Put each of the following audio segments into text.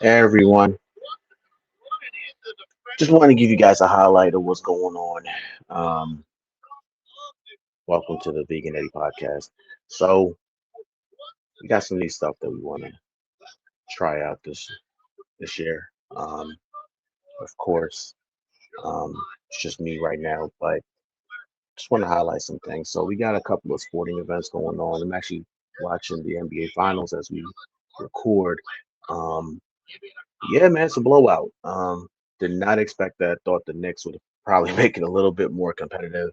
Hey everyone, just want to give you guys a highlight of what's going on. Um, Welcome to the Vegan Eddie podcast. So we got some new stuff that we want to try out this year. Of course, um, it's just me right now, but just want to highlight some things. So we got a couple of sporting events going on. I'm actually watching the NBA Finals as we record. Um, yeah, man, it's a blowout. Did not expect that. Thought the Knicks would probably make it a little bit more competitive.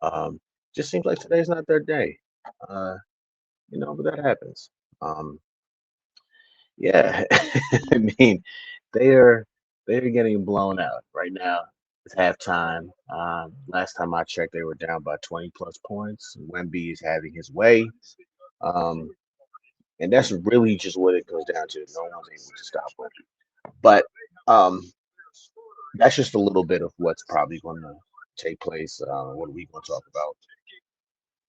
Um, just seems like today's not their day. Uh, but that happens. Um, yeah, I mean, they are they're getting blown out right now. It's halftime. Last time I checked, they were down by 20 plus points. Wemby is having his way, um, and that's really just what it goes down to. No one's able to stop Wemby. But um, that's just a little bit of what's probably going to take place. What are we going to talk about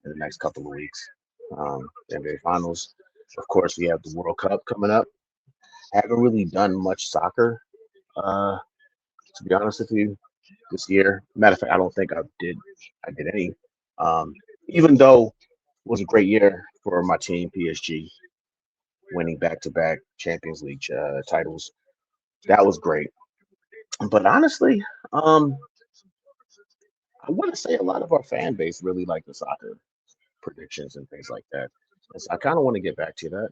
in the next couple of weeks? NBA Finals. Of course, we have the World Cup coming up. Haven't really done much soccer, uh, to be honest with you, this year. Matter of fact, I don't think I did any. Um, Even though it was a great year for my team, PSG, winning back-to-back Champions League titles. That was great. But honestly, um, I want to say a lot of our fan base really like the soccer predictions and things like that. And so I kind of want to get back to that.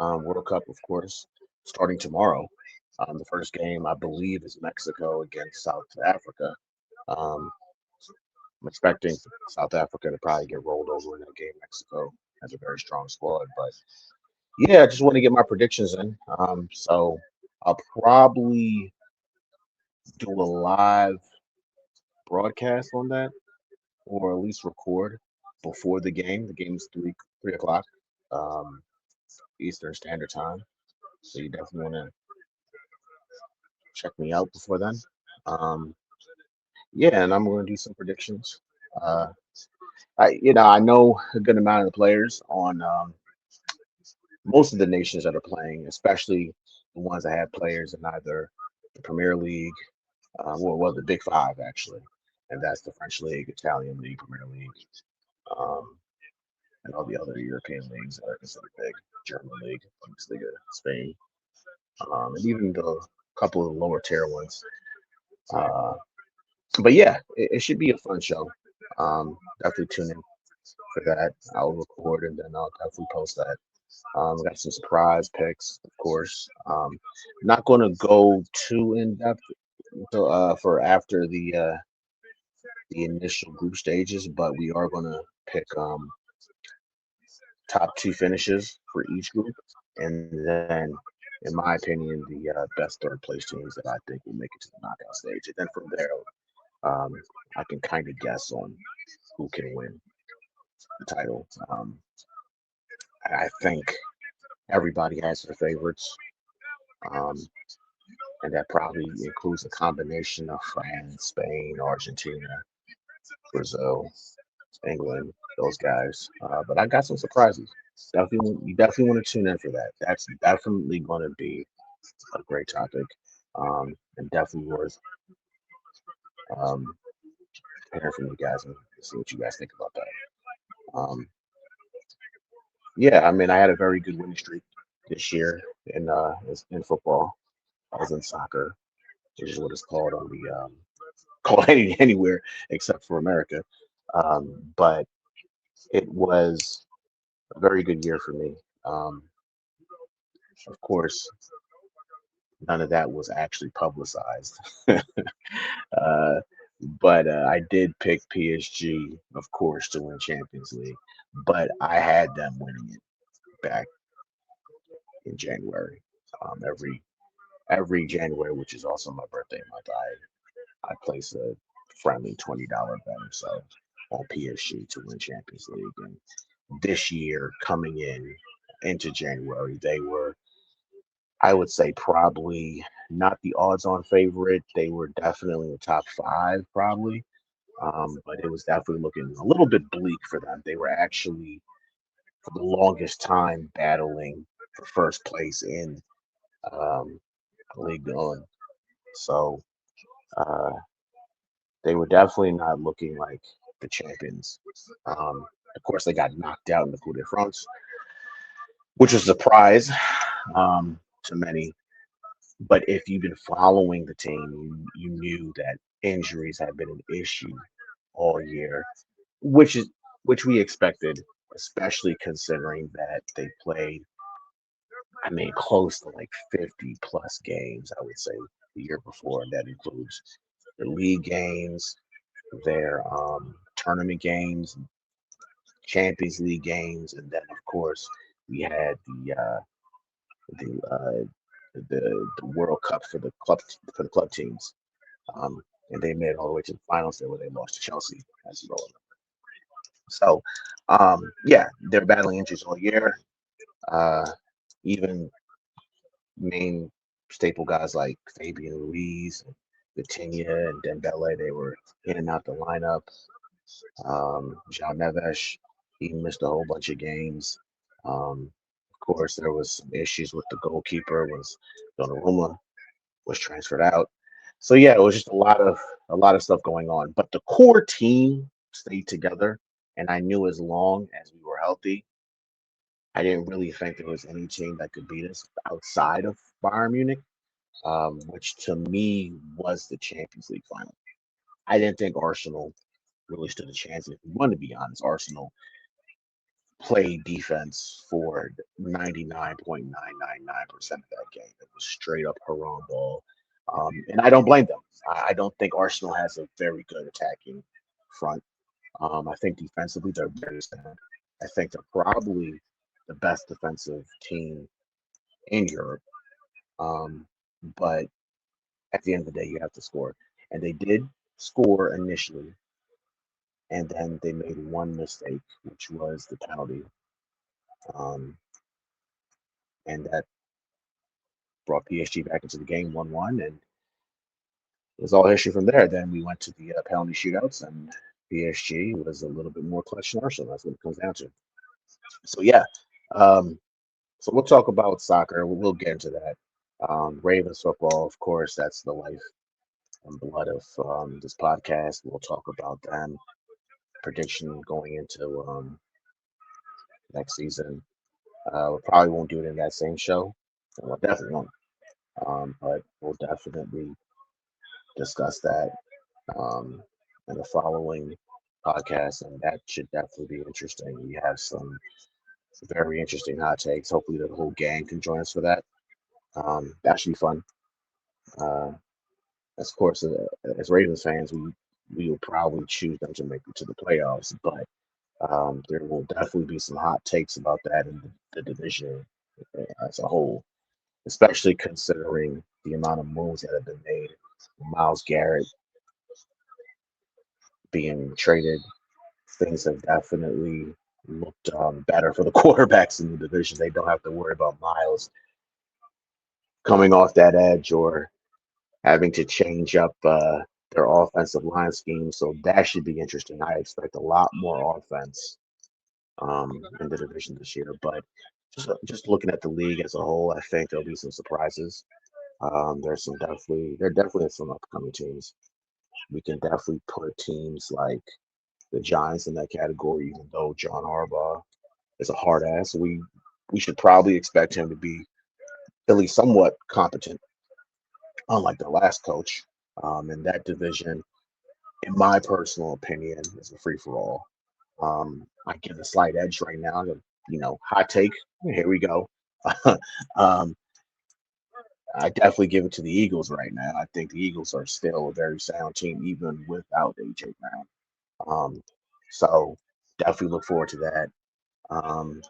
World Cup, of course, starting tomorrow. The first game, I believe, is Mexico against South Africa. Um, I'm expecting South Africa to probably get rolled over in that game. Mexico has a very strong squad, but yeah, I just want to get my predictions in. So I'll probably do a live broadcast on that, or at least record before the game. The game is three o'clock um, Eastern Standard Time, so you definitely want to check me out before then. Um, yeah, and I'm going to do some predictions. Uh, I know a good amount of the players on most of the nations that are playing, especially the ones that have players in either the Premier League, the Big Five actually, and that's the French League, Italian League, Premier League, um, and all the other European leagues that are considered big, German League, Bundesliga, Spain, and even the couple of the lower tier ones. Uh, but yeah, it should be a fun show. Definitely tune in for that. I'll record and then I'll definitely post that. Got some surprise picks, of course. Not going to go too in depth for after the initial group stages, but we are going to pick top two finishes for each group, and then, in my opinion, the best third place teams that I think will make it to the knockout stage, and then from there, um, I can kind of guess on who can win the title. I think everybody has their favorites. Um, and that probably includes a combination of France, Spain, Argentina, Brazil, England, those guys. But I got some surprises. You definitely want to tune in for that. That's definitely going to be a great topic, and definitely worth um, hearing from you guys and see what you guys think about that. Um, yeah, I mean, I had a very good winning streak this year in football. I was in soccer, which is what it's called on the called anywhere except for America. But it was a very good year for me. Um, of course, none of that was actually publicized. uh, but I did pick PSG, of course, to win Champions League. But I had them winning it back in January. Every January, which is also my birthday month, I place a friendly $20 bet or so on PSG to win Champions League. And this year, coming into January, they were, I would say, probably not the odds-on favorite. They were definitely in the top five, probably. But it was definitely looking a little bit bleak for them. They were actually, for the longest time, battling for first place um, league going. So uh, they were definitely not looking like the champions. Of course, they got knocked out in the Coup de France, which was a surprise to many. But if you've been following the team, you knew that injuries had been an issue all year, which is which we expected, especially considering that they played, I mean, close to like 50 plus games, I would say, the year before. And that includes their league games, their tournament games, Champions League games, and then of course we had the the World Cup for the club teams, um, and they made it all the way to the finals there where they lost to Chelsea, as you all know. So, yeah, they're battling injuries all year. Uh, Even main staple guys like Fabian Ruiz, Vitinha, and Dembele, they were in and out the lineup. João Neves, he missed a whole bunch of games. Of course, there was some issues with the goalkeeper. Was Donnarumma was transferred out. So yeah, it was just a lot of stuff going on. But the core team stayed together, and I knew as long as we were healthy, I didn't really think there was any team that could beat us outside of Bayern Munich, which to me was the Champions League final. I didn't think Arsenal really stood a chance. And if we want to be honest, Arsenal played defense for 99.999% of that game. It was straight up haram ball. And I don't blame them. I don't think Arsenal has a very good attacking front. I think defensively they're very sound. I think they're probably the best defensive team in Europe. Um, but at the end of the day, you have to score. And they did score initially, and then they made one mistake, which was the penalty. Um, and that brought PSG back into the game 1-1, and it was all history from there. Then we went to the penalty shootouts, and PSG was a little bit more clutch than Arsenal. That's what it comes down to. So yeah, um, so we'll talk about soccer. We'll get into that. Ravens football, of course, that's the life and blood of this podcast. We'll talk about them prediction going into next season. We probably won't do it in that same show. Well, definitely won't. But we'll definitely discuss that um, in the following podcast, and that should definitely be interesting. We have some very interesting hot takes. Hopefully, the whole gang can join us for that. That should be fun. Uh, of course, as Ravens fans, we will probably choose them to make it to the playoffs, but there will definitely be some hot takes about that in the division as a whole, especially considering the amount of moves that have been made. Miles Garrett being traded, things have definitely looked better for the quarterbacks in the division. They don't have to worry about Miles coming off that edge or having to change up their offensive line scheme. So that should be interesting. I expect a lot more offense in the division this year. But just looking at the league as a whole, I think there'll be some surprises. There definitely some upcoming teams. We can definitely put teams like the Giants in that category, even though John Harbaugh is a hard ass. We should probably expect him to be at least somewhat competent, unlike the last coach. In that division, in my personal opinion, is a free for all. I give a slight edge right now. Hot take. Here we go. um, I definitely give it to the Eagles right now. I think the Eagles are still a very sound team, even without AJ Brown. Um, so definitely look forward to that. Um,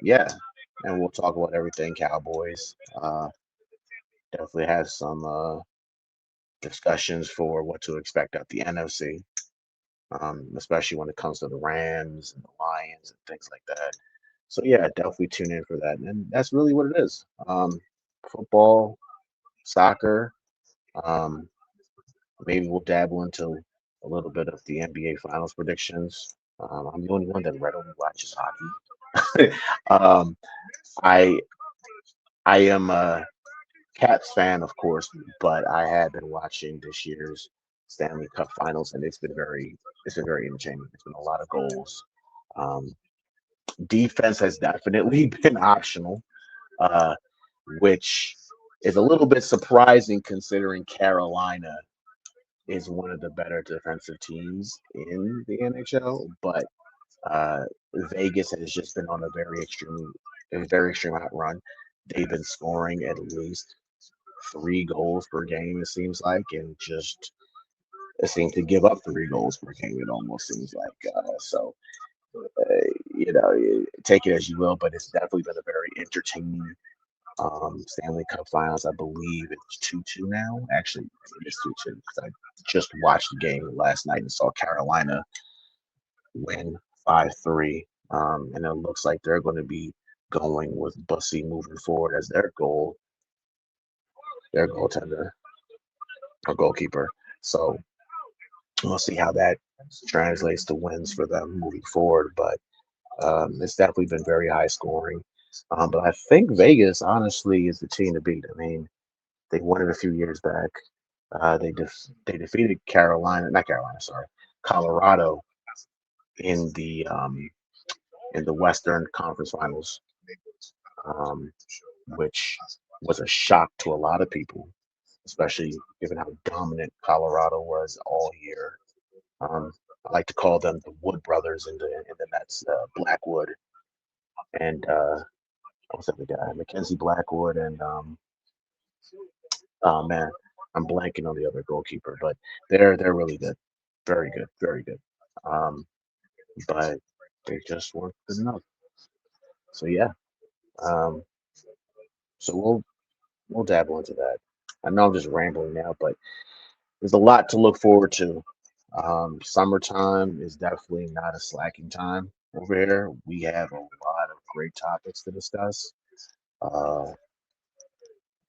yeah, and we'll talk about everything Cowboys. Definitely have some discussions for what to expect at the NFC, especially when it comes to the Rams and the Lions and things like that. So yeah, definitely tune in for that. And that's really what it is. Football, soccer. Um, Maybe we'll dabble into a little bit of the NBA Finals predictions. I'm the only one that readily watches hockey. um, I I am Caps fan, of course, but I have been watching this year's Stanley Cup Finals, and it's been very entertaining. It's been a lot of goals. Um, Defense has definitely been optional, uh, which is a little bit surprising considering Carolina is one of the better defensive teams in the NHL. But uh, Vegas has just been on a very extreme hot run. They've been scoring at least 3 goals per game, it seems like, and just seem to give up 3 goals per game. It almost seems like take it as you will, but it's definitely been a very entertaining Stanley Cup Finals. I believe it's 2-2 now. Actually, it is 2-2 because I just watched the game last night and saw Carolina win 5-3. And it looks like they're going to be going with Bussy moving forward as their goaltender or goalkeeper. So we'll see how that translates to wins for them moving forward. But it's definitely been very high scoring. But I think Vegas, honestly, is the team to beat. I mean, they won it a few years back. They defeated not Carolina, sorry, Colorado in the Western Conference Finals, um, which was a shock to a lot of people, especially given how dominant Colorado was all year. Um, I like to call them the Wood brothers in the Nets, Blackwood and what's the other guy, Mackenzie Blackwood and oh man, I'm blanking on the other goalkeeper, but they're really good, very good, very good. Um, but they just weren't good enough. So yeah, um, so we'll dabble into that. I know I'm just rambling now, but there's a lot to look forward to. Summertime is definitely not a slacking time over here. We have a lot of great topics to discuss. Uh,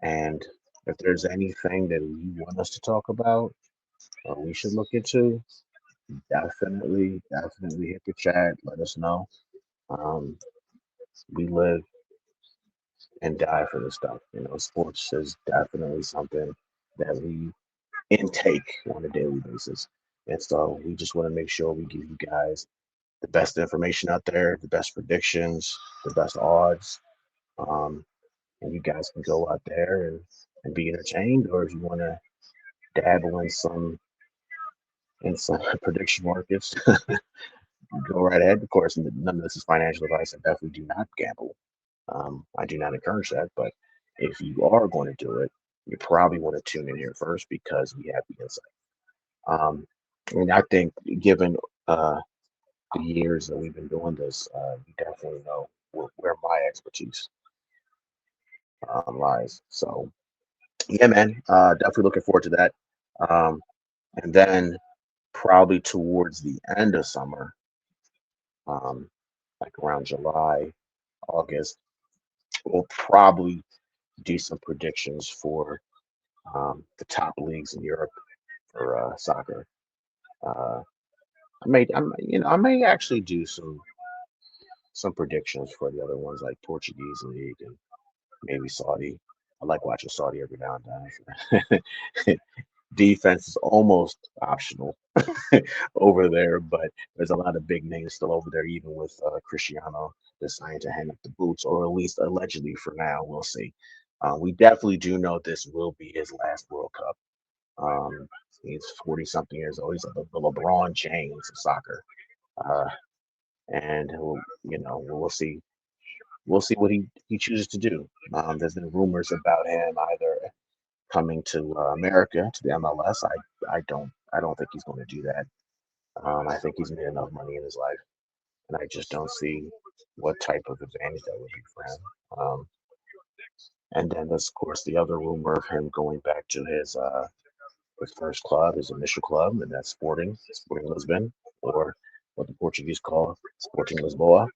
and if there's anything that you want us to talk about or we should look into, definitely hit the chat. Let us know. Um, we live and die for this stuff. You know, sports is definitely something that we intake on a daily basis. And so we just want to make sure we give you guys the best information out there, the best predictions, the best odds. Um, and you guys can go out there and be entertained, or if you want to dabble in some prediction markets, go right ahead. Of course, none of this is financial advice. I definitely do not gamble. I do not encourage that. But if you are going to do it, you probably want to tune in here first because we have the insight. And I think, given the years that we've been doing this, you definitely know where my expertise lies. So, yeah, man, definitely looking forward to that. Um, and then probably towards the end of summer, um, like around July, August, we'll probably do some predictions for the top leagues in Europe for soccer. Uh, I may actually do some predictions for the other ones like Portuguese league and maybe Saudi. I like watching Saudi every now and then. Defense is almost optional over there, but there's a lot of big names still over there, even with Cristiano deciding to hang up the boots, or at least allegedly for now. We'll see. We definitely do know this will be his last World Cup. Um, he's 40 something years old. He's like the LeBron James of soccer. Uh, and we'll see. We'll see what he chooses to do. There's been rumors about him either coming to America to the MLS. I don't think he's going to do that. I think he's made enough money in his life, and I just don't see what type of advantage that would be for him. And then there's of course the other rumor of him going back to his first club, his initial club, and that's Sporting Lisbon, or what the Portuguese call Sporting Lisboa.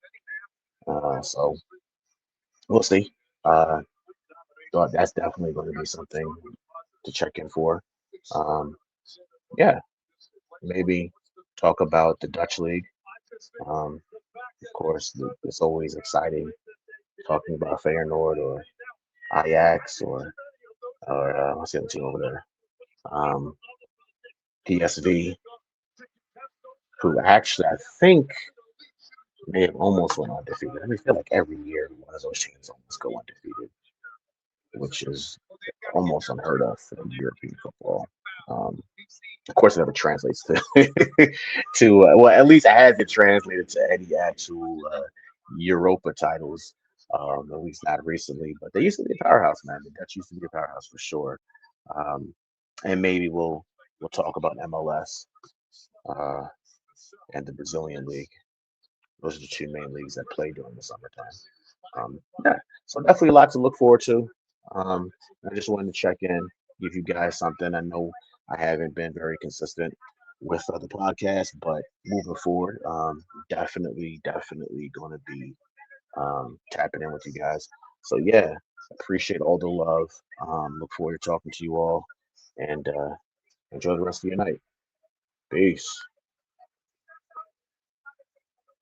So we'll see. Uh, but that's definitely going to be something to check in for. Um, yeah, maybe talk about the Dutch league. Of course, it's always exciting talking about Feyenoord or Ajax or or what's the other team over there? Um, PSV, who actually I think may have almost went undefeated. I feel like every year one of those teams almost go undefeated, which is almost unheard of in European football. Um, of course, it never translates to well, at least it hasn't translated to any actual Europa titles. At least not recently, but they used to be a powerhouse, man. The Dutch used to be a powerhouse for sure. Um, and maybe we'll talk about MLS uh, and the Brazilian league. Those are the two main leagues that play during the summertime. Yeah, so definitely a lot to look forward to. Um, I just wanted to check in, give you guys something. I know I haven't been very consistent with the podcast, but moving forward, definitely going to be tapping in with you guys. So yeah, appreciate all the love. Look forward to talking to you all, and enjoy the rest of your night. Peace.